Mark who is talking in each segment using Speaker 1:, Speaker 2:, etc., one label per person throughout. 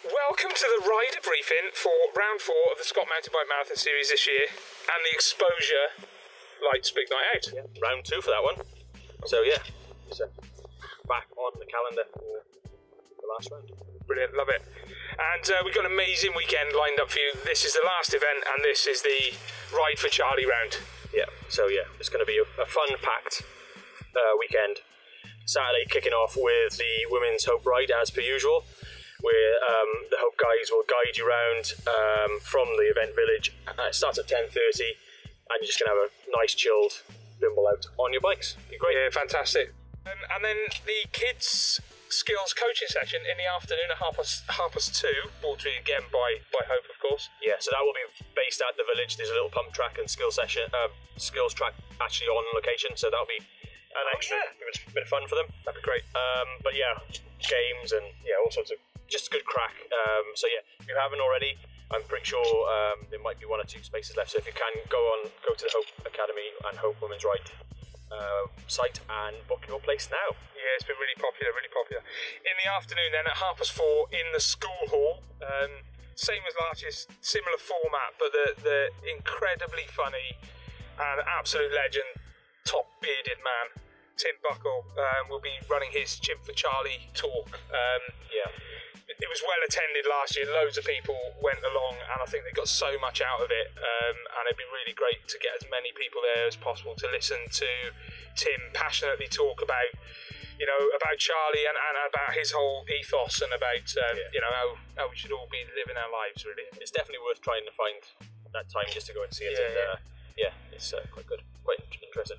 Speaker 1: Welcome to the rider briefing for round 4 of the SCOTT MTB Marathon series this year and the Exposure Lights Big Night Out.
Speaker 2: Yeah, round 2 for that one. So yeah, it's back on the calendar for the last round.
Speaker 1: Brilliant, love it. And we've got an amazing weekend lined up for you. This is the last event and this is the Ride for Charlie round.
Speaker 2: Yeah, so yeah, it's going to be a fun-packed weekend. Saturday kicking off with the Women's Hope Ride as per usual, where the Hope guys will guide you around from the event village. It starts at 10:30 and you're just going to have a nice chilled bimble out on your bikes. Be great.
Speaker 1: Yeah, fantastic. And then the kids skills coaching session in the afternoon at half past 2, brought to you again by Hope, of course.
Speaker 2: Yeah, so that will be based at the village. There's a little pump track and skills track actually on location, so that'll be an extra bit of fun for them.
Speaker 1: That'd be great.
Speaker 2: But yeah, games and yeah, all sorts of just good crack. So yeah, if you haven't already, I'm pretty sure there might be 1 or 2 spaces left. So if you can, go to the Hope Academy and Hope Women's Ride site and book your place now.
Speaker 1: Yeah, it's been really popular, really popular. In the afternoon then at 4:30 in the school hall, same as last year, similar format, but the incredibly funny and absolute legend, top bearded man, Tim Buckle, will be running his Chimp for Charlie talk.
Speaker 2: Yeah.
Speaker 1: It was well attended last year, loads of people went along and I think they got so much out of it, and it'd be really great to get as many people there as possible to listen to Tim passionately talk about, about Charlie and about his whole ethos and about, how we should all be living our lives, really.
Speaker 2: It's definitely worth trying to find that time just to go and see it. It's quite good, quite interesting.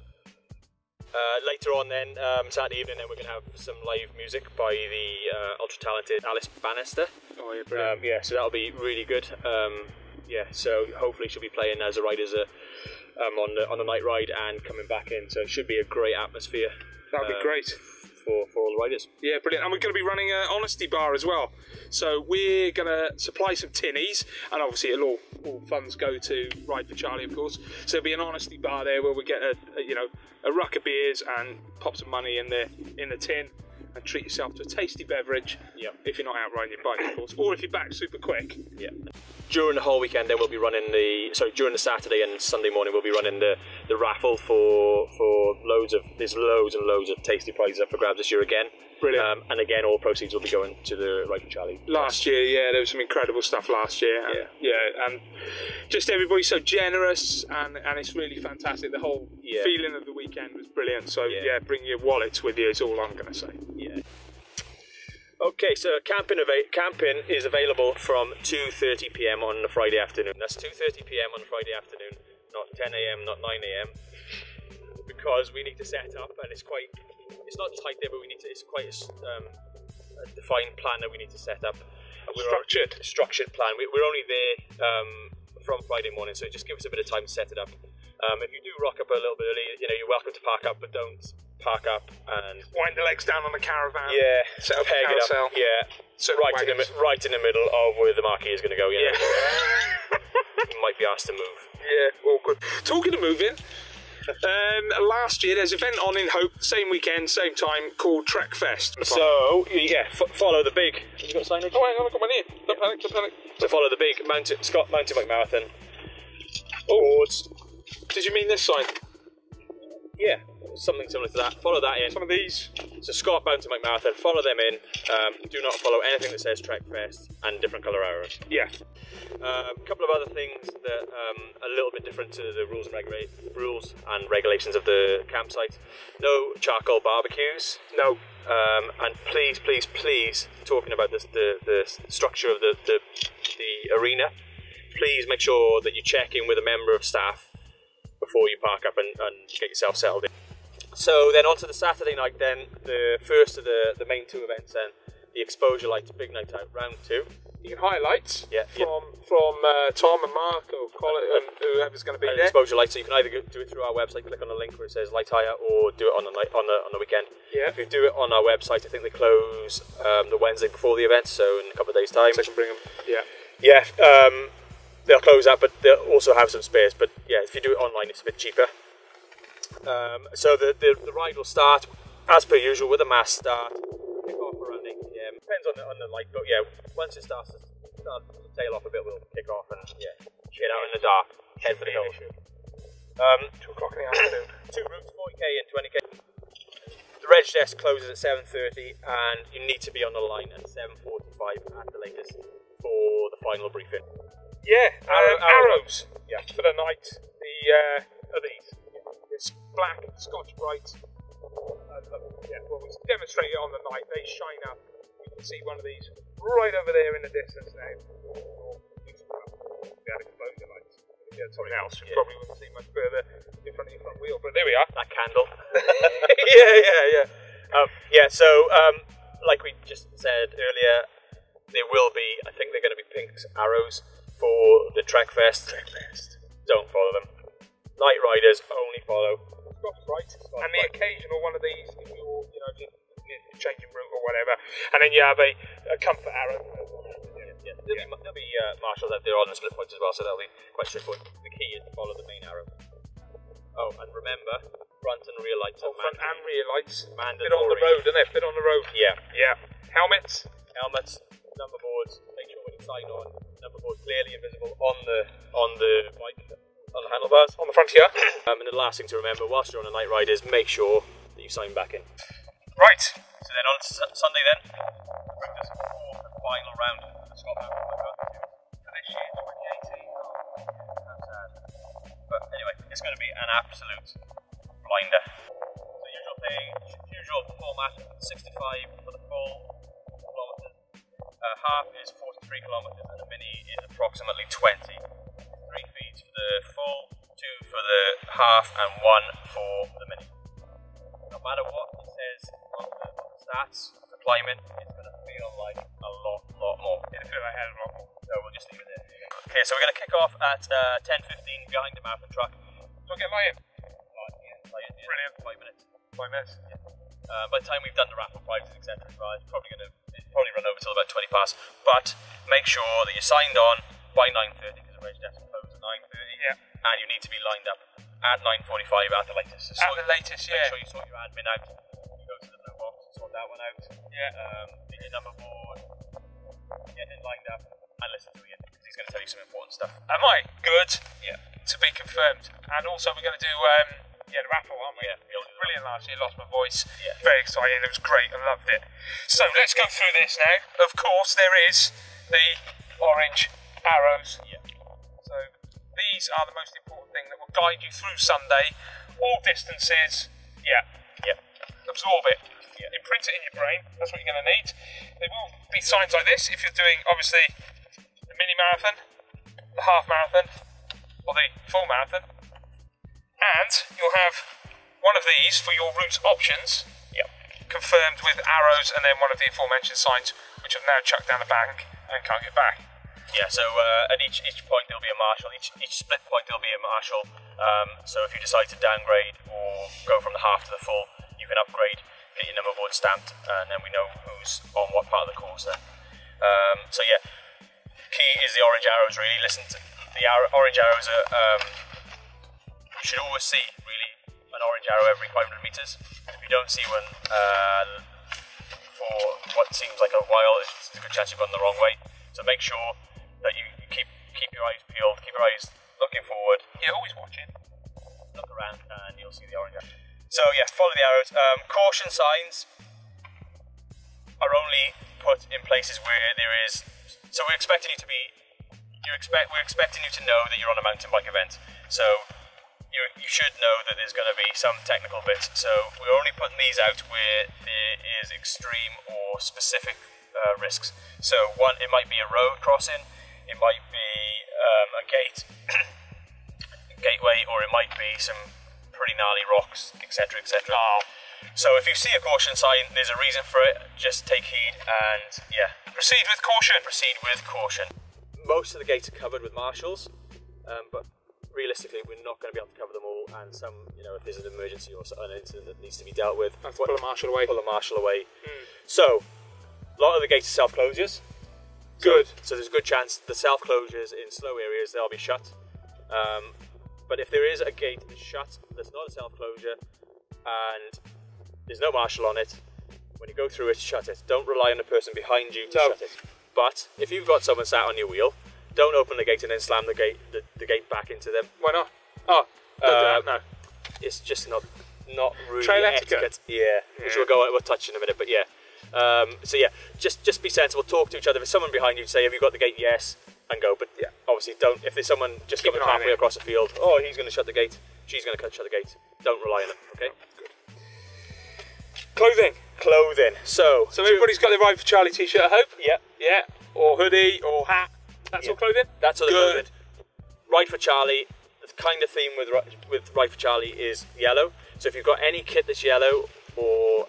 Speaker 2: Later on then, Saturday evening, then we're going to have some live music by the ultra-talented Alice Bannister.
Speaker 1: Oh yeah, brilliant.
Speaker 2: So that'll be really good. So hopefully she'll be playing as a rider on the night ride and coming back in, so it should be a great atmosphere.
Speaker 1: That'll be great.
Speaker 2: For all the riders.
Speaker 1: Yeah, brilliant. And we're going to be running an honesty bar as well. So we're going to supply some tinnies, and obviously all funds go to Ride for Charlie, of course. So there'll be an honesty bar there where we get a ruck of beers and pop some money in the tin and treat yourself to a tasty beverage.
Speaker 2: Yeah.
Speaker 1: If you're not out riding your bike, of course, or if you're back super quick.
Speaker 2: Yeah. During the whole weekend, then we'll be running during the Saturday and Sunday morning, we'll be running the raffle for there's loads and loads of tasty prizes up for grabs this year again.
Speaker 1: Brilliant.
Speaker 2: And again, all proceeds will be going to the Ride for Charlie.
Speaker 1: Last year, yeah, there was some incredible stuff last year. And just everybody's so generous, and it's really fantastic. The whole feeling of the weekend was brilliant. So bring your wallets with you is all I'm going to say.
Speaker 2: Yeah. Okay, so camping is available from 2:30 PM on the Friday afternoon. That's 2:30 PM on Friday afternoon, not 10 AM, not 9 AM, because we need to set up, and it's not tight there, but it's quite a defined plan that we need to set up. Structured plan. We're only there from Friday morning, so just give us a bit of time to set it up. If you do rock up a little bit early, you're welcome to park up, but don't park up and
Speaker 1: wind the legs down on the caravan.
Speaker 2: Yeah,
Speaker 1: set up
Speaker 2: peg it up. Yeah, so right in the middle of where the marquee is going to go. You might be asked to move.
Speaker 1: Yeah, awkward. Talking of moving, last year there's an event on in Hope, same weekend, same time, called Trek Fest.
Speaker 2: So follow the big. Have you got signage?
Speaker 1: Oh, hang on, I've got my name. Don't panic.
Speaker 2: So follow the big SCOTT MTB Marathon. Boards.
Speaker 1: Did you mean this sign?
Speaker 2: Yeah, something similar to that. Follow that in.
Speaker 1: Some of these.
Speaker 2: So SCOTT MTB Marathon, follow them in. Do not follow anything that says Trek Fest and different colour arrows.
Speaker 1: Yeah.
Speaker 2: A couple of other things that a little bit different to the rules and regulations of the campsite. No charcoal barbecues.
Speaker 1: No.
Speaker 2: And please, talking about the structure of the arena, please make sure that you check in with a member of staff before you park up and get yourself settled in. So then on to the Saturday night then, the first of the main 2 events then, the Exposure Lights Big Night Out, round 2.
Speaker 1: You can highlights from Tom and Mark or Colin and whoever's going to be there.
Speaker 2: Exposure Lights, so you can either do it through our website, click on the link where it says Light Hire, or do it on the weekend.
Speaker 1: Yeah.
Speaker 2: If you do it on our website, I think they close the Wednesday before the event, so in a couple of days' time.
Speaker 1: So I can bring them. Yeah.
Speaker 2: Yeah. They'll close that, but they'll also have some spares. But yeah, if you do it online, it's a bit cheaper. So the ride will start as per usual with a mass start. Kick off around 8 PM. Depends on the light, but yeah, once it starts to tail off a bit, we'll kick off and shit out in the dark. Head for the hill.
Speaker 1: 2 o'clock in the afternoon.
Speaker 2: 2 routes, 40k and 20k. The reg desk closes at 7:30, and you need to be on the line at 7:45 at the latest for the final briefing.
Speaker 1: Yeah, arrows.
Speaker 2: Yeah.
Speaker 1: For the night. Are these? It's black, Scotch-Brite. Well, we demonstrate it on the night. They shine up. You can see one of these right over there in the distance now. We had exposure lights. If you had something else, you probably wouldn't see much further in front of your front wheel. But there we are.
Speaker 2: That candle.
Speaker 1: Yeah.
Speaker 2: So, like we just said earlier, there will be, I think they're going to be pink arrows for the Trek Fest. Don't follow them. Night riders only follow
Speaker 1: Scotch-Brite. And the occasional one of these, if you're changing route or whatever. And then you have a comfort arrow.
Speaker 2: There'll be marshals out there on the split points as well, so that'll be quite straightforward. The key is to follow the main arrow. Oh, and remember, front and rear lights.
Speaker 1: Front and rear lights.
Speaker 2: Mandatory.
Speaker 1: Bit on the road, isn't it? Bit on the road.
Speaker 2: Yeah.
Speaker 1: Helmets,
Speaker 2: number boards. Make sure when you sign on, number board clearly invisible on the bike, on the handlebars,
Speaker 1: on the frontier.
Speaker 2: And the last thing to remember whilst you're on a night ride is make sure that you sign back in.
Speaker 1: Right.
Speaker 2: So then on Sunday then, bring this fourth and final round of the SCOTT Marathon for this year, 2018. That's sad. But anyway, it's going to be an absolute blinder. The usual thing, usual format, 65 for the full kilometres. Half is 43 kilometres and a mini is approximately 20. 3 feeds for the full, 2 for the half and 1 for the mini. No matter what it says on the stats for climbing, it's going to feel like a lot more.
Speaker 1: It'll feel like a hell of a lot more.
Speaker 2: So we'll just leave it there. Okay, so we're going to kick off at 10:15 behind the marathon track.
Speaker 1: So I'll get lion.
Speaker 2: Brilliant. 5 minutes.
Speaker 1: 5 minutes.
Speaker 2: Yeah. By the time we've done the raffle prizes, etc., it's probably run over till about 20 past. But make sure that you're signed on by 9:30 because the reg desk closes at 9:30.
Speaker 1: Yeah.
Speaker 2: And you need to be lined up at 9:45 at the latest. So make sure you sort your admin out. You go to the blue box and sort that one out.
Speaker 1: Yeah.
Speaker 2: Get your number board, get it lined up, and listen to Ian because he's going to tell you some important stuff.
Speaker 1: Am I? Good.
Speaker 2: Yeah.
Speaker 1: To be confirmed. And also we're going to do the raffle, aren't we?
Speaker 2: Yeah.
Speaker 1: It was brilliant last year. Lost my voice.
Speaker 2: Yeah.
Speaker 1: Very exciting. It was great. I loved it. So let's go through this now. Of course, there is the orange arrows.
Speaker 2: Yeah.
Speaker 1: So these are the most important thing that will guide you through Sunday. All distances. Yeah. Absorb it. Yeah. Imprint it in your brain. That's what you're going to need. There will be signs like this if you're doing, obviously, the mini marathon, the half marathon, or the full marathon. And you'll have one of these for your route options.
Speaker 2: Yeah.
Speaker 1: Confirmed with arrows, and then one of the aforementioned signs, which I've now chucked down the bank and can't get back.
Speaker 2: Yeah, so at each point there'll be a marshal, each split point there'll be a marshal. So if you decide to downgrade or go from the half to the full, you can upgrade, get your number board stamped, and then we know who's on what part of the course there. So yeah, key is the orange arrows really. Listen to the orange arrows are, you should always see really an orange arrow every 500 metres. If you don't see one for what seems like a while, it's a good chance you've gone the wrong way. So make sure that you keep your eyes peeled, keep your eyes looking forward.
Speaker 1: Yeah, always watching.
Speaker 2: Look around and you'll see the orange arrow. So yeah, follow the arrows. Caution signs are only put in places where there is. So we're expecting you to be. We're expecting you to know that you're on a mountain bike event. So you should know that there's going to be some technical bits. So we're only putting these out where there is extreme or specific risks. So one, it might be a road crossing, it might be a gateway, or it might be some pretty gnarly rocks, etc., etc. So if you see a caution sign, there's a reason for it. Just take heed and
Speaker 1: proceed with caution.
Speaker 2: Proceed with caution. Most of the gates are covered with marshals, but realistically, we're not going to be able to cover them all. And some, if there's an emergency or an incident that needs to be dealt with,
Speaker 1: pull a marshal away.
Speaker 2: So a lot of the gates are self-closures.
Speaker 1: Good.
Speaker 2: So there's a good chance the self-closures in slow areas, they'll be shut. But if there is a gate that's shut, that's not a self-closure, and there's no marshal on it, When you go through it, shut it. Don't rely on the person behind you to shut it. But if you've got someone sat on your wheel, don't open the gate and then slam the gate back into them.
Speaker 1: Why not? Oh, don't do that, no.
Speaker 2: It's just not really
Speaker 1: trail etiquette.
Speaker 2: Yeah, which we'll touch in a minute, but yeah. So yeah, just be sensible. Talk to each other. If there's someone behind you, say, "Have you got the gate?" Yes, and go. But yeah, obviously don't. If there's someone just coming halfway across the field, oh, he's going to shut the gate. She's going to shut the gate. Don't rely on them. Okay.
Speaker 1: Good.
Speaker 2: Clothing. So
Speaker 1: everybody's got their Ride for Charlie t-shirt, I hope.
Speaker 2: Yeah.
Speaker 1: Yeah. Or hoodie or hat. That's all clothing.
Speaker 2: That's all clothing. Ride for Charlie. The kind of theme with Ride for Charlie is yellow. So if you've got any kit that's yellow, or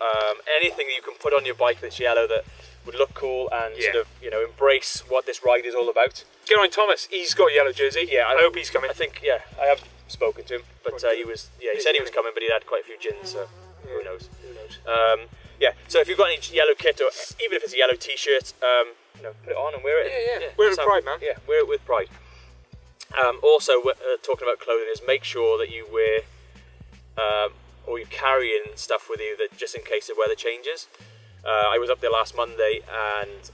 Speaker 2: anything that you can put on your bike that's yellow that would look cool and sort of, you know, embrace what this ride is all about.
Speaker 1: Get on Thomas. He's got a yellow jersey. Yeah, I hope he's coming.
Speaker 2: I think, I have spoken to him, but he said he was coming, but he had quite a few gins, so who knows. So if you've got any yellow kit, or even if it's a yellow t-shirt, you know, put it on and wear it.
Speaker 1: Yeah. Wear it with pride, man.
Speaker 2: Yeah, wear it with pride. Also, talking about clothing, is make sure that you wear or you carry in stuff with you that just in case the weather changes. I was up there last Monday and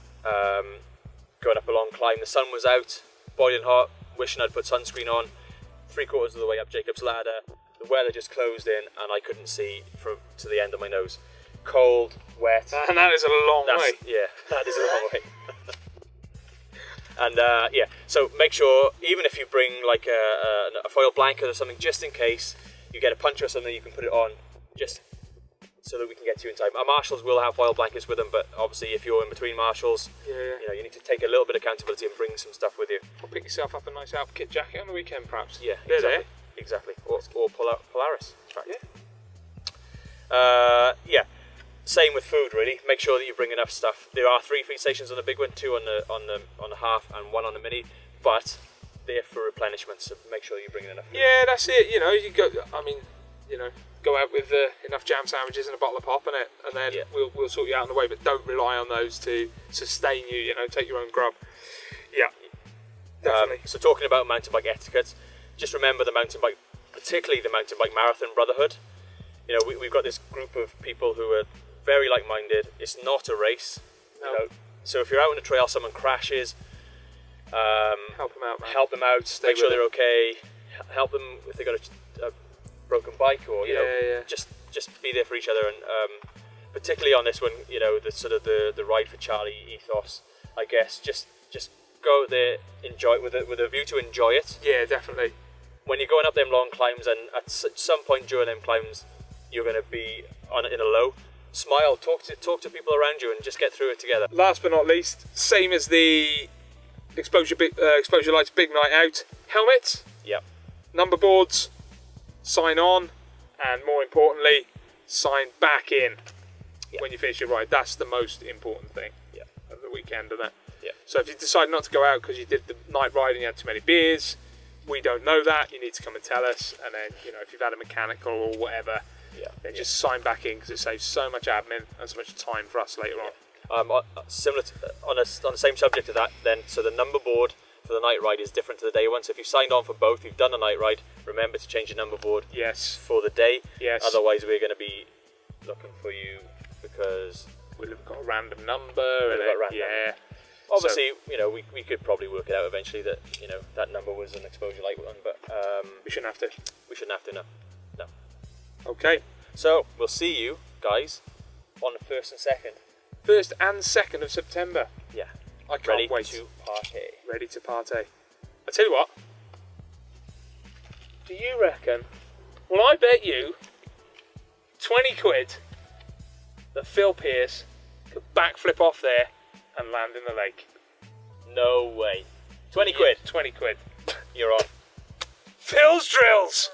Speaker 2: going up a long climb. The sun was out, boiling hot, wishing I'd put sunscreen on. 3/4 of the way up Jacob's Ladder, the weather just closed in and I couldn't see to the end of my nose. Cold, wet.
Speaker 1: And that is a long way.
Speaker 2: Yeah, that is a long way. And so make sure, even if you bring like a foil blanket or something, just in case you get a puncher or something, you can put it on, just so that we can get to you in time. Our marshals will have foil blankets with them, but obviously if you're in between marshals, you know, you need to take a little bit of accountability and bring some stuff with you.
Speaker 1: Or pick yourself up a nice outfit jacket on the weekend, perhaps.
Speaker 2: Yeah, exactly. Or Polaris. Yeah. Same with food, really. Make sure that you bring enough stuff. There are 3 feed stations on the big one, 2 on the half, and 1 on the mini, but they're for replenishment. So make sure you bring enough food.
Speaker 1: Yeah, that's it. You know, go out with enough jam sandwiches and a bottle of pop in it, and then we'll sort you out on the way. But don't rely on those to sustain you. You know, take your own grub. Yeah, definitely.
Speaker 2: So talking about mountain bike etiquette, just remember particularly the mountain bike marathon brotherhood. You know, we've got this group of people who are very like-minded. It's not a race. No. You know, so if you're out on a trail, someone crashes,
Speaker 1: help them out, man.
Speaker 2: Help them out. Make sure they're okay. Help them if they've got a broken bike, or just be there for each other. And particularly on this one, you know, the sort of the Ride for Charlie ethos, I guess. Just go out there, enjoy it with a view to enjoy it.
Speaker 1: Yeah, definitely.
Speaker 2: When you're going up them long climbs, and at some point during them climbs, you're going to be in a low. Smile, talk to people around you, and just get through it together.
Speaker 1: Last but not least, same as the exposure lights big night out. Helmets.
Speaker 2: Yep.
Speaker 1: Number boards. Sign on, and more importantly, sign back in when you finish your ride. That's the most important thing of the weekend, isn't it?
Speaker 2: Yeah.
Speaker 1: So if you decide not to go out because you did the night ride and you had too many beers, we don't know that. You need to come and tell us, and then, you know, if you've had a mechanical or whatever, then just sign back in, because it saves so much admin and so much time for us later on.
Speaker 2: Similar to, on the same subject of that, then, so the number board for the night ride is different to the day one. So if you've signed on for both, you've done a night ride, remember to change your number board for the day.
Speaker 1: Yes.
Speaker 2: Otherwise we're going to be looking for you, because
Speaker 1: we've got a random number.
Speaker 2: Obviously, you know, we could probably work it out eventually that, you know, that number was an exposure light one, but
Speaker 1: we shouldn't have to.
Speaker 2: We shouldn't have to, no.
Speaker 1: Okay.
Speaker 2: So we'll see you guys on the 1st and 2nd.
Speaker 1: 1st and 2nd of September.
Speaker 2: Yeah.
Speaker 1: I can't wait.
Speaker 2: To party.
Speaker 1: Ready to party. I tell you what. Do you reckon? Well, I bet you 20 quid that Phil Pearce could backflip off there and land in the lake.
Speaker 2: No way. 20 quid.
Speaker 1: 20 quid.
Speaker 2: You're on.
Speaker 1: Phil's drills.